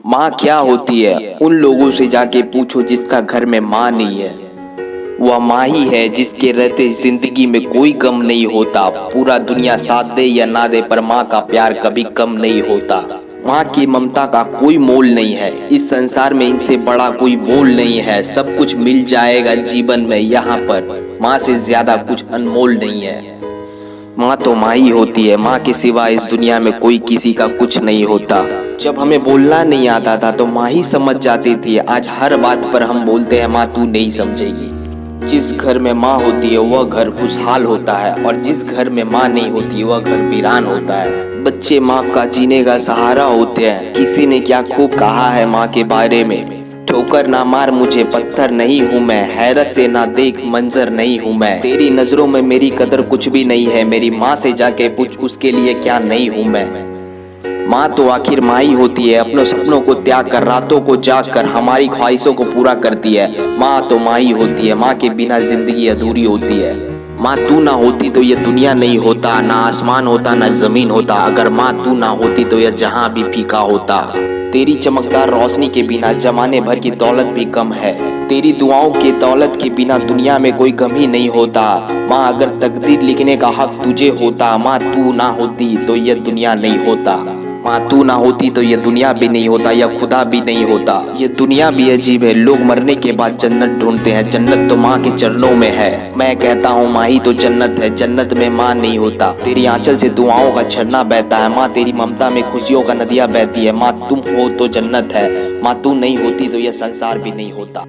माँ क्या होती है उन लोगों से जाके पूछो जिसका घर में माँ नहीं है। वह माँ ही है जिसके रहते जिंदगी में कोई गम नहीं होता। पूरा दुनिया साथ दे या ना दे पर माँ का प्यार कभी कम नहीं होता। माँ की ममता का कोई मोल नहीं है। इस संसार में इनसे बड़ा कोई मोल नहीं है। सब कुछ मिल जाएगा जीवन में यहाँ पर, माँ से ज्यादा कुछ अनमोल नहीं है। माँ तो माँ ही होती है। माँ के सिवा इस दुनिया में कोई किसी का कुछ नहीं होता। जब हमें बोलना नहीं आता था तो माँ ही समझ जाती थी। आज हर बात पर हम बोलते हैं माँ तू नहीं समझेगी। जिस घर में माँ होती है वह घर खुशहाल होता है और जिस घर में माँ नहीं होती वह घर वीरान होता है। बच्चे माँ का जीने का सहारा होते हैं। किसी ने क्या खूब कहा है माँ के बारे में, ठोकर ना मार मुझे पत्थर नहीं हूँ मैं, हैरत से ना देख मंजर नहीं हूँ मैं, तेरी नजरों में मेरी कदर कुछ भी नहीं है, मेरी माँ से जाके पूछ उसके लिए क्या नहीं हूँ मैं। माँ तो आखिर माँ ही होती है। अपने सपनों को त्याग कर रातों को जाग कर हमारी ख्वाहिशों को पूरा करती है। माँ तो माँ ही होती है। माँ के बिना जिंदगी अधूरी होती है। माँ तू ना होती तो ये दुनिया नहीं होता, ना आसमान होता ना जमीन होता। अगर माँ तू ना होती तो यह जहां भी फीका होता। तेरी चमकदार रोशनी के बिना जमाने भर की दौलत भी कम है। तेरी दुआओं के दौलत के बिना दुनिया में कोई गम ही नहीं होता। माँ अगर तकदीर लिखने का हक तुझे होता, माँ तू ना होती तो यह दुनिया नहीं होता। माँ तू ना होती तो ये दुनिया भी नहीं होता, या खुदा भी नहीं होता। ये दुनिया भी अजीब है। लोग मरने के बाद जन्नत ढूंढते हैं, जन्नत तो माँ के चरणों में है। मैं कहता हूँ माँ ही तो जन्नत है, जन्नत में माँ नहीं होता। तेरी आंचल से दुआओं का झरना बहता है। माँ तेरी ममता में खुशियों का नदियाँ बहती है। माँ तुम हो तो जन्नत है, माँ तू नहीं होती तो यह संसार भी नहीं होता।